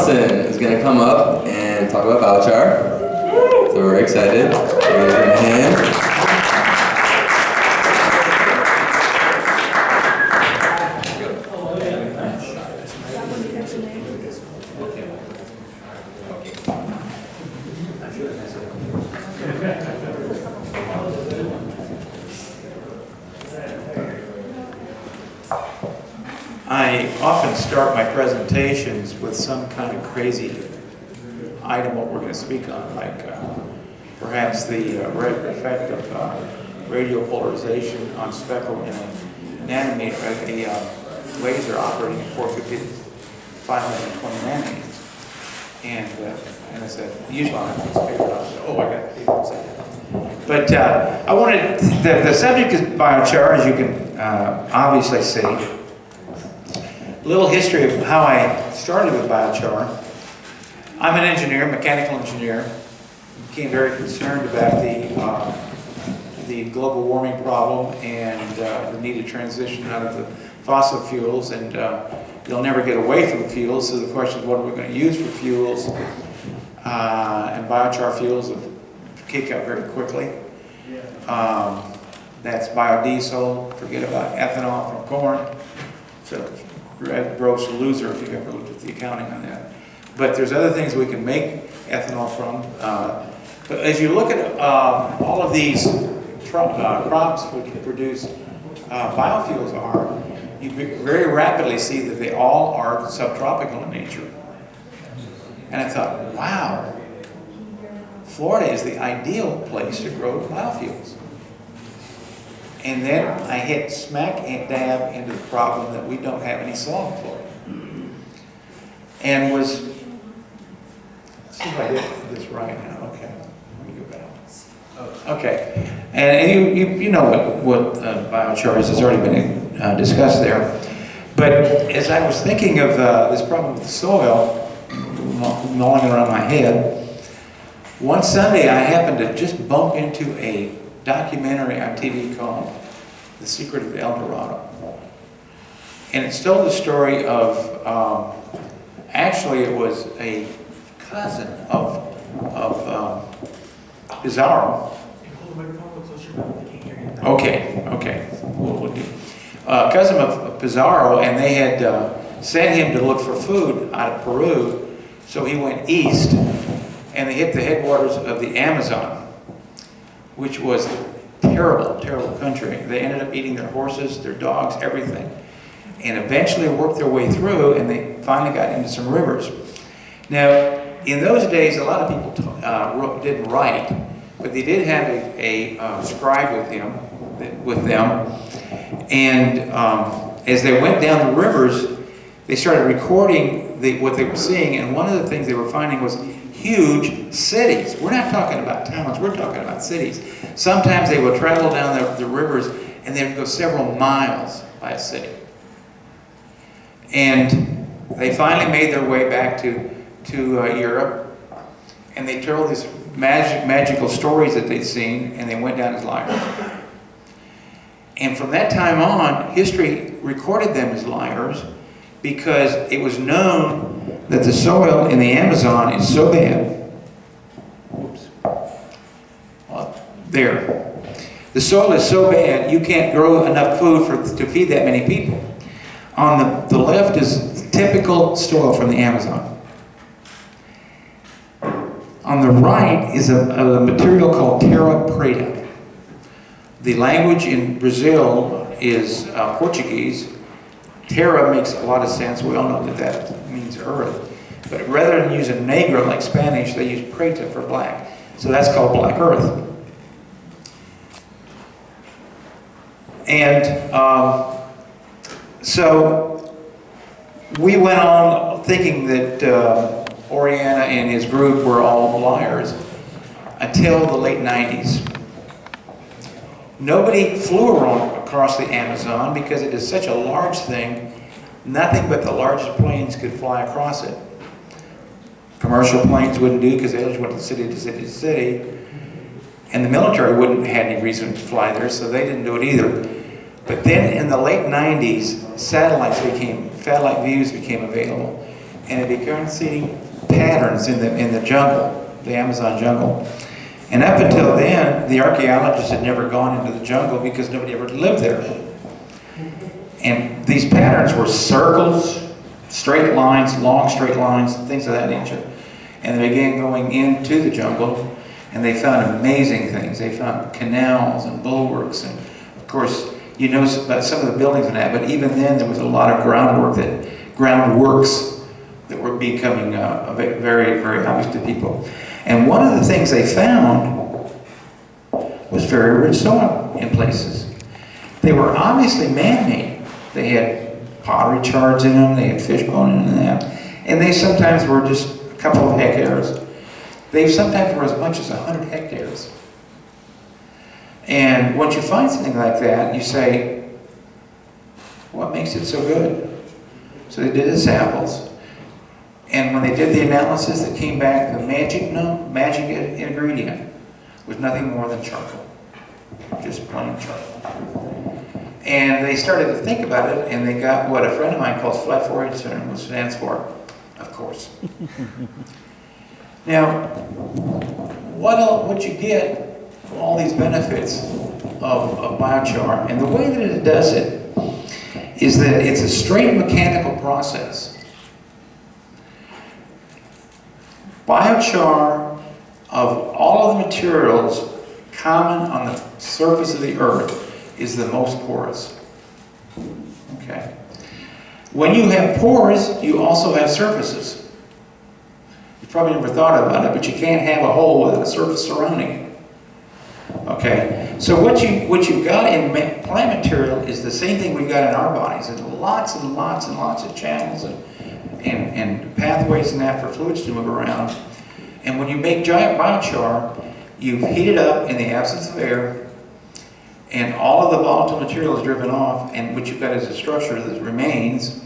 Nelson is going to come up and talk about biochar. So we're excited. Give him a hand. I often start my presentations with some kind of crazy item what we're going to speak on, like perhaps the effect of radio polarization on speckle in a nanometer, a laser operating at 450 to 520 nanometers. And I said, usually I have these papers, I said, oh, I got papers. But I wanted, the subject is biochar, as you can obviously see. A little history of how I started with biochar. I'm an engineer, mechanical engineer. Became very concerned about the global warming problem and the need to transition out of the fossil fuels. And you'll never get away from fuels, so the question is what are we going to use for fuels? And biochar fuels have kicked up very quickly. That's biodiesel, forget about ethanol from corn. So red gross loser if you've ever looked at the accounting on that. But there's other things we can make ethanol from. But as you look at all of these crops which produce biofuels are, you very rapidly see that they all are subtropical in nature. And I thought, wow, Florida is the ideal place to grow biofuels. And then I hit smack and dab into the problem that we don't have any soil in Florida. And was, let's see if I did this right now. Okay, let me go back. Okay, and you know what biochar is. It's already been discussed there. But as I was thinking of this problem with the soil gnawing around my head, one Sunday I happened to just bump into a documentary on TV called The Secret of El Dorado. And it told the story of, actually it was a cousin of Pizarro. Okay, we'll do. Cousin of Pizarro, and they had sent him to look for food out of Peru, so he went east, and they hit the headwaters of the Amazon, which was terrible, terrible country. They ended up eating their horses, their dogs, everything. And eventually worked their way through, and they finally got into some rivers. Now, in those days, a lot of people didn't write, but they did have a scribe with them. And as they went down the rivers, they started recording what they were seeing, and one of the things they were finding was huge cities. We're not talking about towns, we're talking about cities. Sometimes they would travel down the rivers and they would go several miles by a city. And they finally made their way back to Europe, and they told these magical stories that they'd seen, and they went down as liars. And from that time on, history recorded them as liars because it was known that the soil in the Amazon is so bad. Oops. There. The soil is so bad, you can't grow enough food to feed that many people. On the left is typical soil from the Amazon. On the right is a material called terra preta. The language in Brazil is Portuguese. Terra makes a lot of sense. We all know that means earth. But rather than use a negra like Spanish, they use preta for black. So that's called black earth. And so we went on thinking that Oriana and his group were all liars until the late 90s. Nobody flew across the Amazon because it is such a large thing, nothing but the largest planes could fly across it. Commercial planes wouldn't do because they just went to city to city to city. And the military wouldn't have any reason to fly there, so they didn't do it either. But then in the late 90s, satellite views became available. and they began seeing patterns in the jungle, the Amazon jungle. And up until then, the archaeologists had never gone into the jungle because nobody ever lived there. And these patterns were circles, straight lines, long straight lines, things of that nature. And they began going into the jungle, and they found amazing things. They found canals and bulwarks, and of course, you know about some of the buildings and that, but even then there was a lot of groundworks that were becoming very, very obvious to people. And one of the things they found was very rich soil in places. They were obviously man-made. They had pottery shards in them, they had fish bone in them, and they sometimes were just a couple of hectares. They sometimes were as much as 100 hectares. And once you find something like that, you say, what makes it so good? So they did the samples, and when they did the analysis, it came back, the magic ingredient was nothing more than charcoal. Just plain charcoal. And they started to think about it, and they got what a friend of mine calls flat 4-H syndrome, which stands for, of course. Now, what you get from all these benefits of biochar, and the way that it does it, is that it's a straight mechanical process. Biochar, of all of the materials common on the surface of the earth, is the most porous. Okay. When you have pores, you also have surfaces. You probably never thought about it, but you can't have a hole without a surface surrounding it. Okay. So what you've got in plant material is the same thing we've got in our bodies. There's lots and lots and lots of channels and pathways and that for fluids to move around. And when you make giant biochar, you heat it up in the absence of air, and all of the volatile material is driven off, and what you've got is a structure that remains,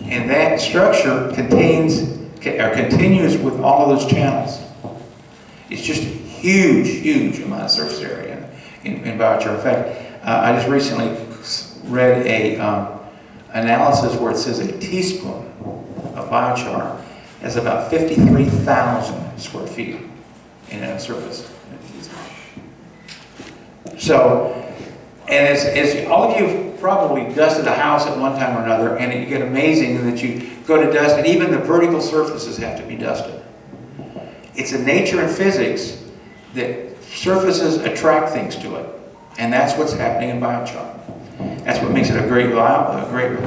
and that structure continues with all of those channels. It's just a huge, huge amount of surface area in biochar. In fact, I just recently read a analysis where it says a teaspoon of biochar has about 53,000 square feet in a surface. So, and as all of you have probably dusted a house at one time or another, and you get amazing that you go to dust, and even the vertical surfaces have to be dusted. It's a nature and physics that surfaces attract things to it, and that's what's happening in biochar. That's what makes it a great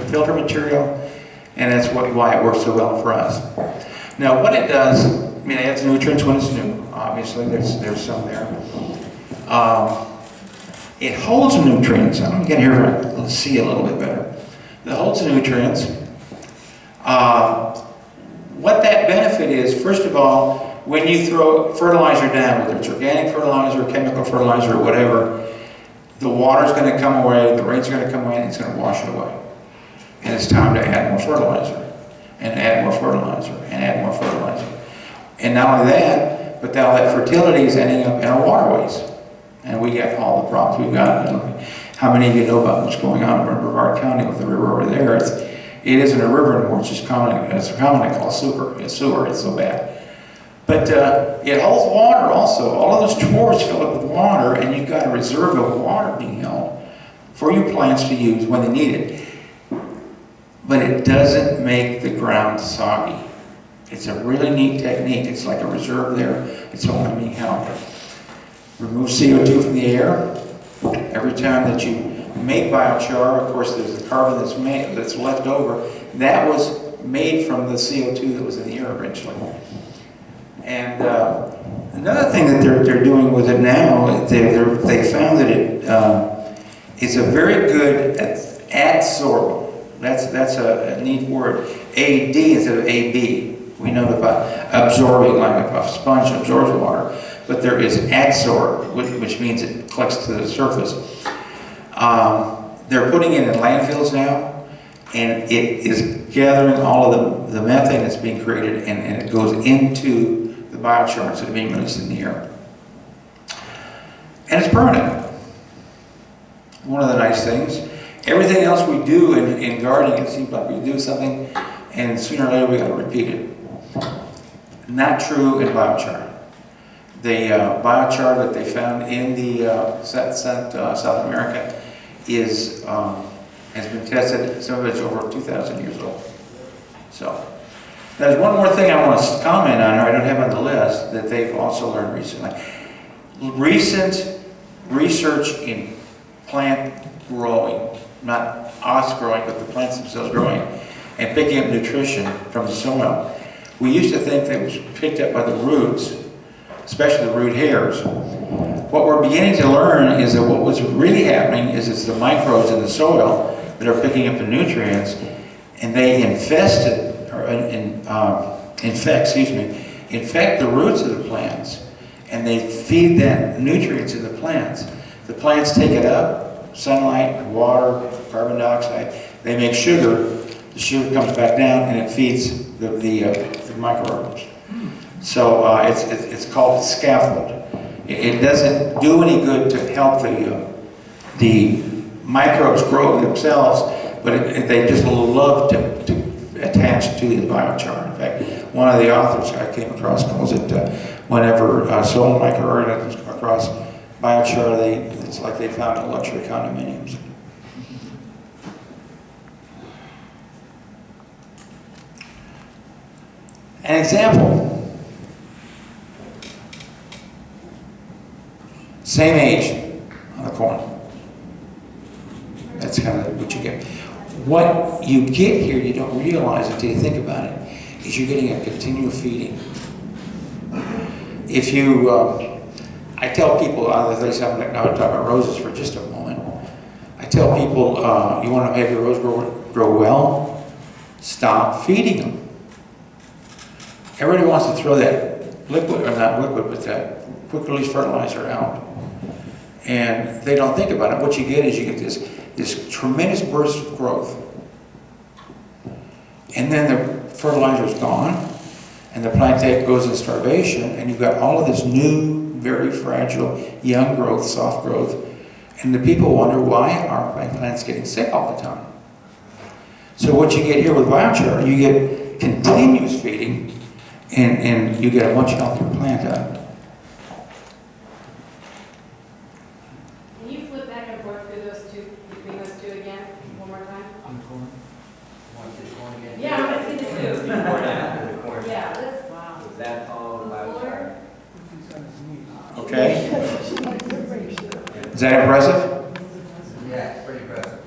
filter material, and that's why it works so well for us. Now, what it does, I mean, it adds nutrients when it's new. Obviously, there's some there. It holds nutrients. I'm going to get here to see a little bit better. It holds nutrients. What that benefit is, first of all, when you throw fertilizer down, whether it's organic fertilizer, chemical fertilizer, or whatever, the water's going to come away, the rain's going to come away, and it's going to wash it away. And it's time to add more fertilizer, and add more fertilizer, and add more fertilizer. And not only that, but all that fertility is ending up in our waterways. And we get all the problems we've got. How many of you know about what's going on in Brevard County with the river over there? It isn't a river anymore, it's commonly called sewer. It's so bad. But it holds water also. All of those chores fill up with water, and you've got a reserve of water being held for your plants to use when they need it. But it doesn't make the ground soggy. It's a really neat technique. It's like a reserve there. It's only being held. Remove CO2 from the air. Every time that you make biochar, of course, there's the carbon that's left over. That was made from the CO2 that was in the air originally. And another thing that they're doing with it now, they found that it's a very good adsorbent. That's a neat word. AD instead of AB. We know about absorbing, like a sponge absorbs water. But there is adsorb, which means it collects to the surface. They're putting it in landfills now, and it is gathering all of the methane that's being created, and it goes into the biochar instead of being released in the air. And it's permanent. One of the nice things. Everything else we do in gardening, it seems like we do something and sooner or later we got to repeat it. Not true in biochar. The biochar that they found in the South America is has been tested. Some of it's over 2,000 years old. So there's one more thing I want to comment on, or I don't have on the list, that they've also learned recently. Recent research in plant growing, not us growing, but the plants themselves growing, and picking up nutrition from the soil. We used to think that it was picked up by the roots, especially the root hairs. What we're beginning to learn is that what was really happening is it's the microbes in the soil that are picking up the nutrients, and they infect the roots of the plants, and they feed that nutrients in the plants. The plants take it up, sunlight, water, carbon dioxide, they make sugar, the sugar comes back down and it feeds the microorganisms. So it's called scaffold. It doesn't do any good to help the microbes grow themselves, but they just love to attach to the biochar. In fact, one of the authors I came across calls it whenever soil microorganisms come across biochar, it's like they found a luxury condominiums. An example. Same age on the corn. That's kind of what you get. What you get here, you don't realize until you think about it, is you're getting a continual feeding. If you, I tell people, I'll talk about roses for just a moment. I tell people, you want to have your rose grow well? Stop feeding them. Everybody wants to throw that liquid, or not liquid, but that quick release fertilizer out. And they don't think about it. What you get is you get this tremendous burst of growth. And then the fertilizer is gone, and the plant goes in starvation, and you've got all of this new, very fragile, young growth, soft growth. And the people wonder, why are my plants getting sick all the time? So what you get here with biochar, you get continuous feeding, and you get a much healthier plant out of it. Can you flip back and forth through those two, between those two again, one more time? On the corn? Want to see the corn again? Yeah, I want to see the two. Before and after the corn. Yeah, this, wow. Was that all biochar? Okay? Is that impressive? Yeah, it's pretty impressive.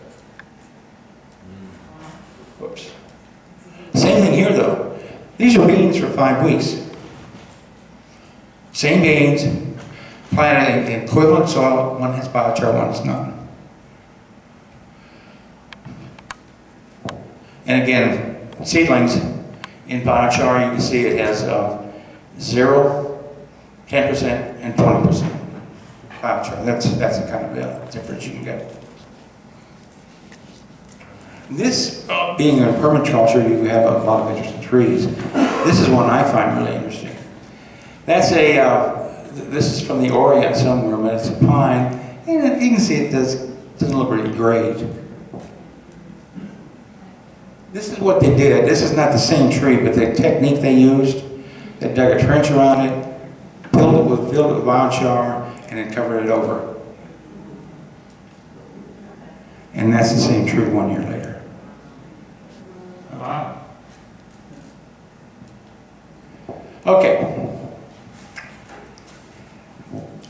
Whoops. Same thing here though. These are beans for 5 weeks. Same beans, planted in equivalent soil. One has biochar, one has none. And again, seedlings in biochar, you can see it has 0, 10%, and 20% biochar. That's the kind of difference you can get. This, being a permaculture, you have a lot of interesting trees. This is one I find really interesting. That's this is from the Orient somewhere, but it's a pine. And you can see it doesn't look really great. This is what they did. This is not the same tree, but the technique they used, they dug a trench around it, filled it with biochar, and then covered it over. And that's the same tree 1 year later. Wow. Okay.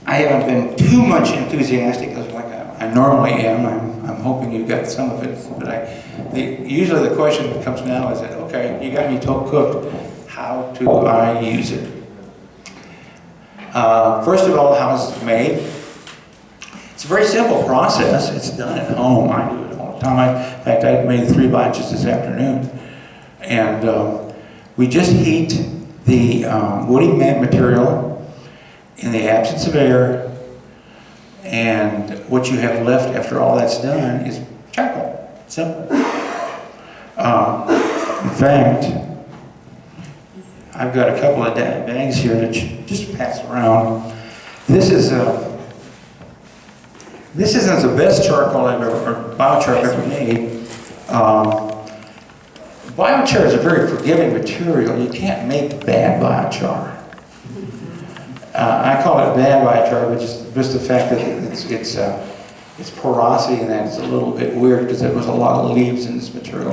I haven't been too much enthusiastic like I normally am. I'm hoping you got some of it, but usually the question that comes now is that, okay, you got me cooked. How do I use it? First of all, how is it made? It's a very simple process. It's done at home. I do it all the time. In fact, I made 3 batches this afternoon. And we just heat the woody material in the absence of air, and what you have left after all that's done is charcoal. Simple. In fact, I've got a couple of bags here to just pass around. This isn't the best charcoal I've ever, or biochar I've ever made, biochar is a very forgiving material. You can't make bad biochar. I call it bad biochar, but just the fact that its porosity and that is a little bit weird because there was a lot of leaves in this material.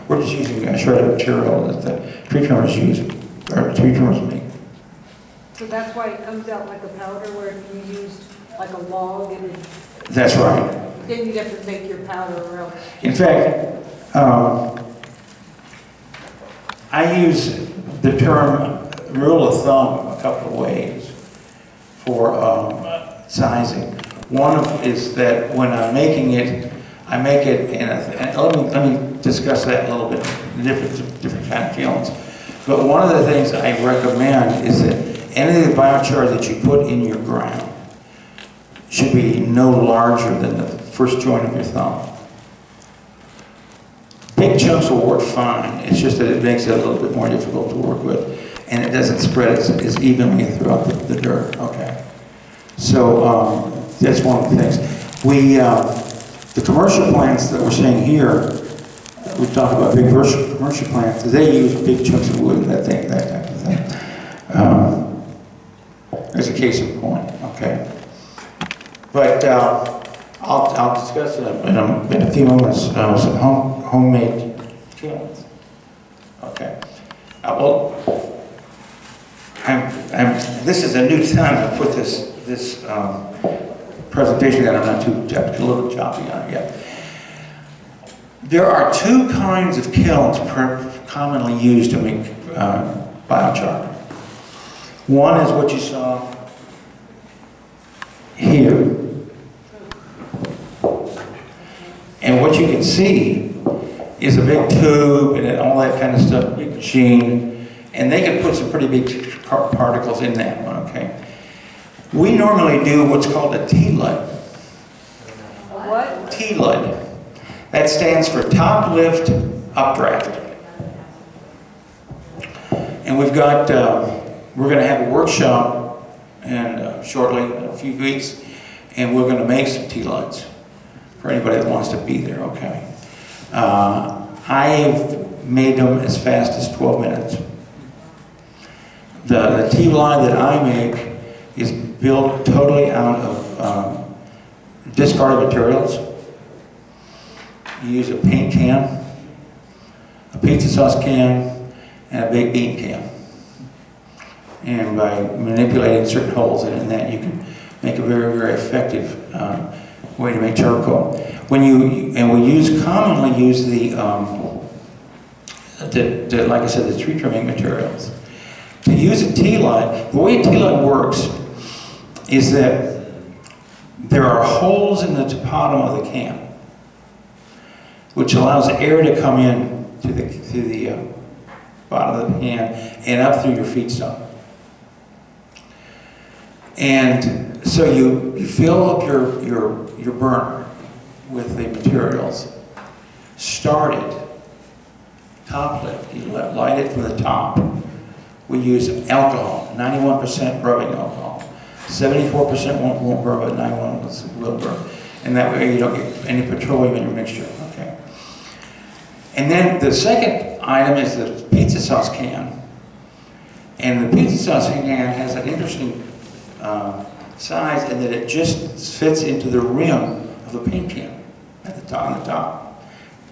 We're just using a shredded material that the tree trimmers use, or tree trimmers make. So that's why it comes out like a powder where if you used like a log and That's right. then you'd have to make your powder or else. In fact, I use the term rule of thumb a couple of ways for sizing. One is that when I'm making it, I make it in and let me discuss that a little bit, different kind of kilns. But one of the things I recommend is that any of the biochar that you put in your ground should be no larger than the first joint of your thumb. Big chunks will work fine, it's just that it makes it a little bit more difficult to work with, and it doesn't spread as evenly throughout the dirt, okay? So that's one of the things. The commercial plants that we're seeing here, we talk about big commercial plants, they use big chunks of wood, that type of thing. There's a case in point, okay? But I'll discuss in a few moments some homemade kilns. Okay. Well, this is a new time to put this presentation that I'm not a little choppy on it yet. There are two kinds of kilns commonly used to make biochar. One is what you saw here. And what you can see is a big tube and all that kind of stuff, big machine, and they can put some pretty big particles in that one, okay? We normally do what's called a T-lud. What? T-lud. That stands for top lift updraft. And we've got, we're going to have a workshop and shortly, in a few weeks, and we're going to make some T-luds for anybody that wants to be there, okay? I've made them as fast as 12 minutes. The T-lud that I make is built totally out of discarded materials. You use a paint can, a pizza sauce can, and a baked bean can. And by manipulating certain holes in that, you can make a very, very effective way to make charcoal. We commonly use the like I said, the tree trimming materials. To use a T-lud, the way a T-lud works is that there are holes in the bottom of the can, which allows air to come in to the bottom of the can and up through your feedstock. And so you fill up your burner with the materials, start it, top lift, you light it from the top. We use alcohol, 91% rubbing alcohol. 74% won't burn, but 91% will burn. And that way you don't get any petroleum in your mixture, okay? And then the second item is the pizza sauce can. And the pizza sauce can has an interesting size in that it just fits into the rim of the paint can at the top, on the top.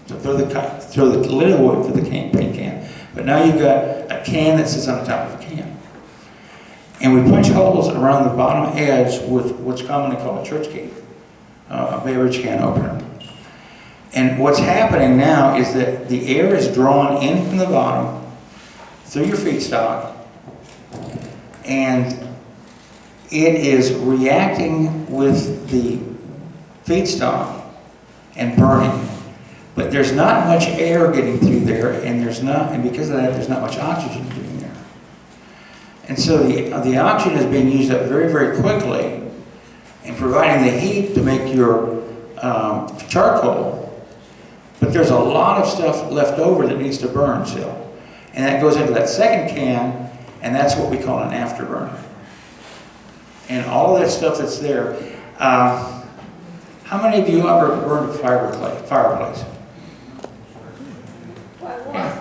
So throw the lid away for the paint can. But now you've got a can that sits on the top of a can. And we punch holes around the bottom edge with what's commonly called a church key, a beverage can opener. And what's happening now is that the air is drawn in from the bottom through your feedstock, and it is reacting with the feedstock and burning. But there's not much air getting through there, and because of that, there's not much oxygen getting there. And so the oxygen is being used up very, very quickly and providing the heat to make your charcoal. But there's a lot of stuff left over that needs to burn still. And that goes into that second can, and that's what we call an afterburner. And all that stuff that's there, how many of you ever burned a fireplace? Yeah.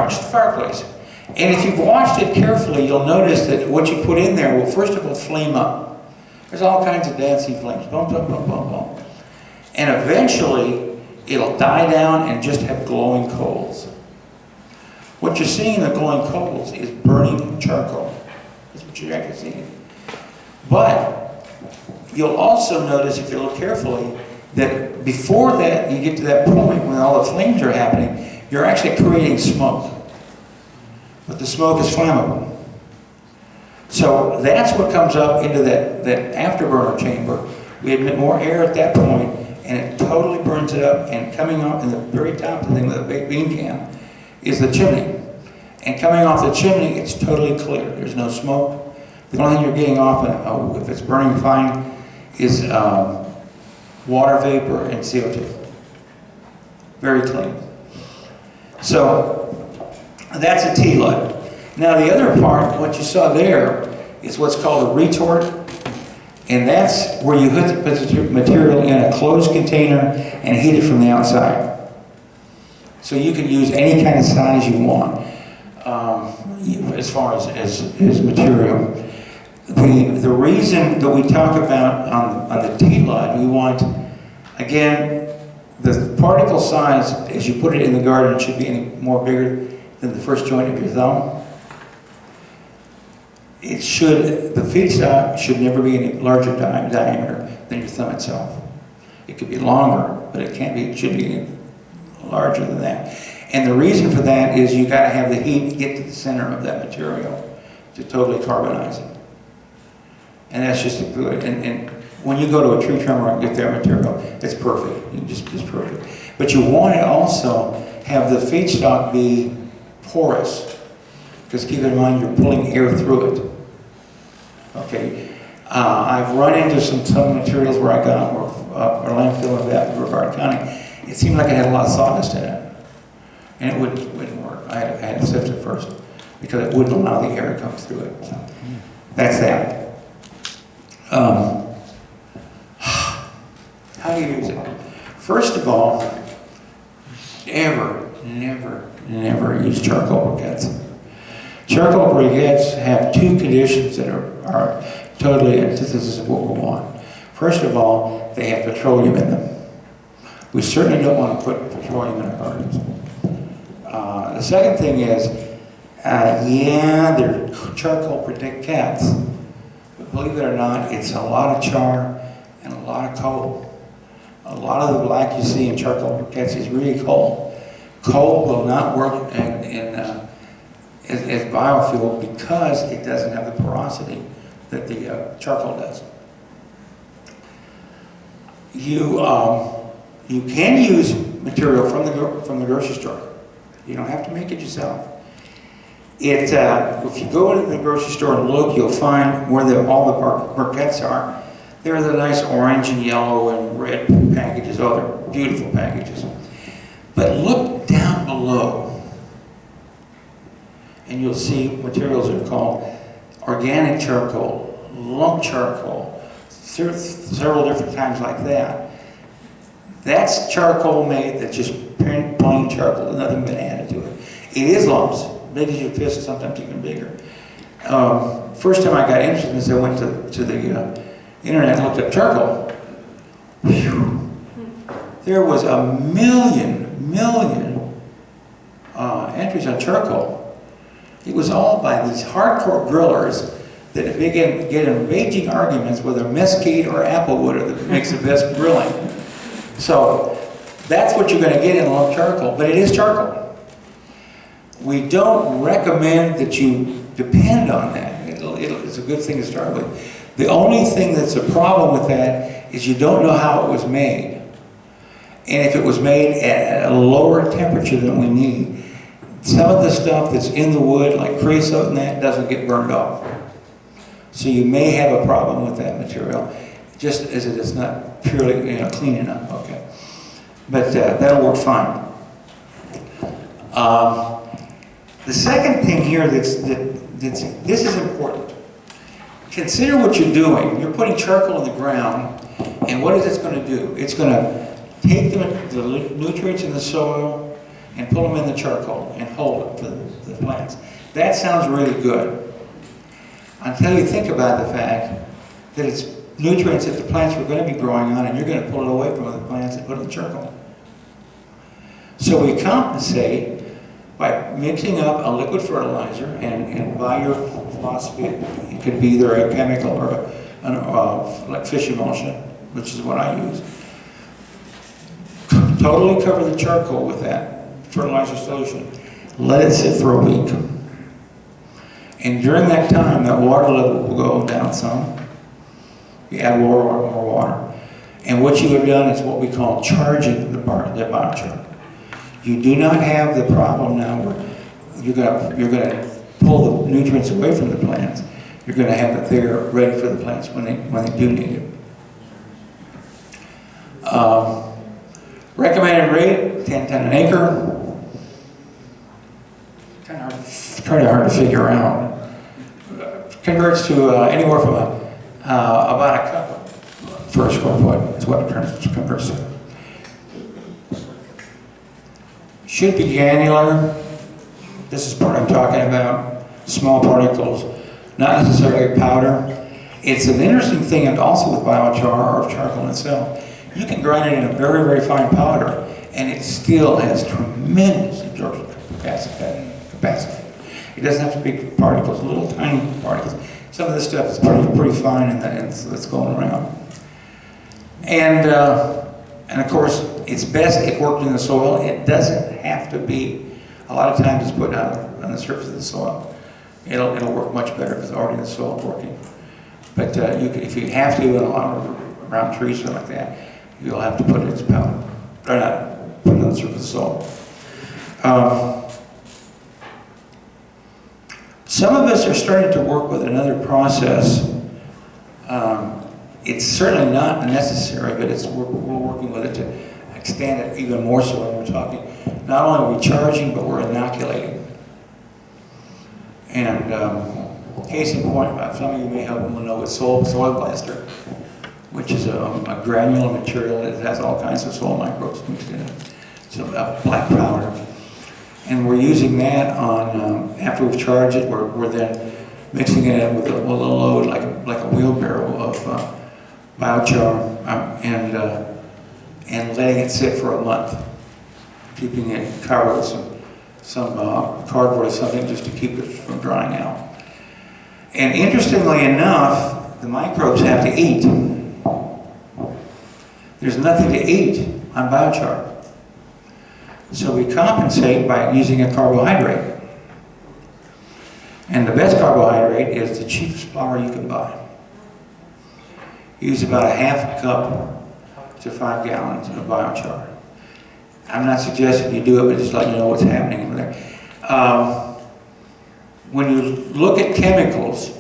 Just a fireplace. And if you've watched it carefully, you'll notice that what you put in there will first of all flame up. There's all kinds of dancing flames, boom, boom, boom, boom, boom. And eventually, it'll die down and just have glowing coals. What you're seeing in the glowing coals is burning charcoal. That's what you're actually seeing. But you'll also notice, if you look carefully, that before that, you get to that point when all the flames are happening, you're actually creating smoke. But the smoke is flammable. So that's what comes up into that afterburner chamber. We admit more air at that point, and it totally burns it up, and coming off in the very top of the thing with a baked bean can is the chimney. And coming off the chimney, it's totally clear. There's no smoke. The only thing you're getting off, if it's burning fine, is water vapor and CO2. Very clean. So that's a T-lud. Now the other part, what you saw there, is what's called a retort. And that's where you put the material in a closed container and heat it from the outside. So you can use any kind of size you want as far as material. The reason that we talk about on the T-lud, we want, again, the particle size as you put it in the garden should be any more bigger than the first joint of your thumb. The feedstock should never be any larger diameter than your thumb itself. It could be longer, but it shouldn't be any larger than that. And the reason for that is you got to have the heat to get to the center of that material to totally carbonize it. And that's just a good, and when you go to a tree trimmer and get that material, it's perfect. It's perfect. But you want to also have the feedstock be porous, because keep in mind you're pulling air through it. Okay, I've run into some materials where I got a landfill in Brevard County. It seemed like it had a lot of sawdust in it, and it wouldn't work. I had to sift it first because it wouldn't allow the air to come through it. So that's that. How do you use it? First of all, never use charcoal briquettes. Charcoal briquettes have two conditions that are totally antithesis of what we want. First of all, they have petroleum in them. We certainly don't want to put petroleum in our gardens. The second thing is, they're charcoal briquettes, but believe it or not, it's a lot of char and a lot of coal. A lot of the black you see in charcoal briquettes is really coal. Coal will not work as biofuel because it doesn't have the porosity that the charcoal does. You can use material from the grocery store. You don't have to make it yourself. If you go into the grocery store and look, you'll find where all the briquettes are. They're the nice orange and yellow and red packages. Oh, they're beautiful packages. But look down below, and you'll see materials that are called organic charcoal, lump charcoal, several different kinds like that. That's charcoal that's just plain charcoal, nothing been added to it. It is lumps, big as your fist, sometimes even bigger. First time I got interested in this, I went to the internet and looked up charcoal. Whew. There was a million entries on charcoal. It was all by these hardcore grillers that began to get in raging arguments whether mesquite or applewood that makes the best grilling. So that's what you're going to get in lump charcoal, but it is charcoal. We don't recommend that you depend on that. It's a good thing to start with. The only thing that's a problem with that is you don't know how it was made. And if it was made at a lower temperature than we need, some of the stuff that's in the wood, like creosote and that, doesn't get burned off. So you may have a problem with that material, just as it is not purely clean enough. Okay, but that'll work fine. The second thing here this is important. Consider what you're doing. You're putting charcoal in the ground, and what is it going to do? It's going to take the nutrients in the soil, and pull them in the charcoal and hold it for the plants. That sounds really good until you think about the fact that it's nutrients that the plants were going to be growing on, and you're going to pull it away from the plants and put it in the charcoal. So we compensate by mixing up a liquid fertilizer, and by your philosophy, it could be either a chemical or like fish emulsion, which is what I use. Totally cover the charcoal with that fertilizer solution. Let it sit for a week. And during that time, that water level will go down some. You add more water. And what you have done is what we call charging the biochar. You do not have the problem now where you're going to pull the nutrients away from the plants. You're going to have it there ready for the plants when they do need it. Recommended rate, 10 ton an acre. Kind of hard to figure out. Converts to anywhere from about a cup per square foot is what it converts to. Should be granular. This is part I'm talking about. Small particles, not necessarily powder. It's an interesting thing, and also with biochar or charcoal itself. You can grind it in a very, very fine powder, and it still has tremendous absorption capacity. It doesn't have to be particles, little tiny particles. Some of this stuff is pretty fine, and that's going around. And of course, it's best if worked in the soil. It doesn't have to be. A lot of times it's put out on the surface of the soil. It'll work much better if it's already in the soil working. But if you have to, around trees or something like that, you'll have to put it as powder. Or not, put it on the surface of the soil. Some of us are starting to work with another process. It's certainly not necessary, but we're working with it to extend it even more so when we're talking. Not only are we charging, but we're inoculating. And case in point, some of you may know what soil blaster, which is a granular material that has all kinds of soil microbes mixed in it. It's a black powder. And we're using that on, after we've charged it, we're then mixing it in with a load like a wheelbarrow of biochar and letting it sit for a month, keeping it covered with some cardboard or something just to keep it from drying out. And interestingly enough, the microbes have to eat. There's nothing to eat on biochar. So we compensate by using a carbohydrate. And the best carbohydrate is the cheapest flour you can buy. Use about a half a cup to 5 gallons of biochar. I'm not suggesting you do it, but just letting you know what's happening over there. When you look at chemicals,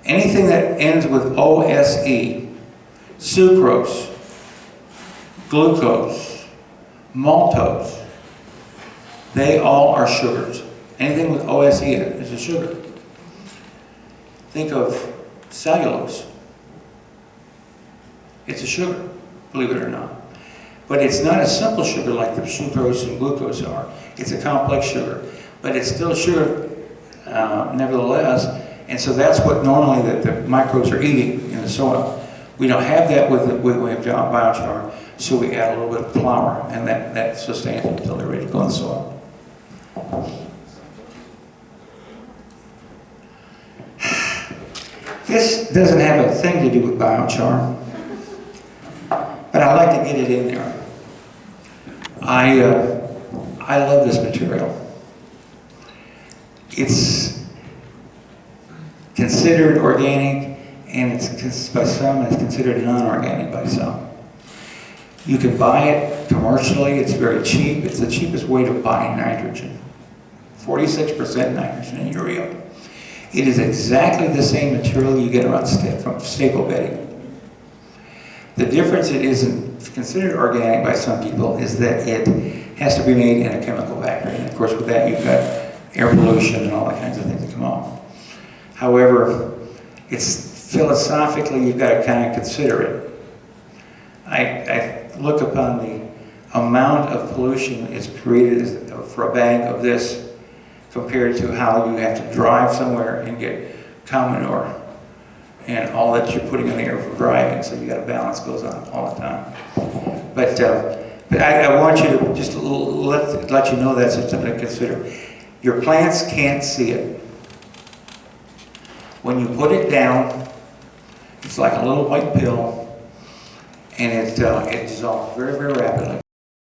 anything that ends with OSE, sucrose, glucose, maltose, they all are sugars. Anything with OSE is a sugar. Think of cellulose. It's a sugar, believe it or not. But it's not a simple sugar like the sucrose and glucose are. It's a complex sugar. But it's still sugar nevertheless. And so that's what normally the microbes are eating in the soil. We don't have that with biochar, so we add a little bit of flour, and that sustains them until they're ready to go in the soil. This doesn't have a thing to do with biochar, but I like to get it in there. I love this material. It's considered organic, and by some it's considered non-organic by some. You can buy it commercially. It's very cheap. It's the cheapest way to buy nitrogen. 46% nitrogen in urea. It is exactly the same material you get from staple bedding. The difference it isn't considered organic by some people is that it has to be made in a chemical factory. And of course with that you've got air pollution and all that kinds of things that come off. However, it's philosophically you've got to kind of consider it. I look upon the amount of pollution is created for a bag of this compared to how you have to drive somewhere and get cow manure and all that you're putting in the air for driving, so you got a balance goes on all the time. But I want you to just let you know that's something to consider. Your plants can't see it. When you put it down, it's like a little white pill, and it dissolves very, very rapidly.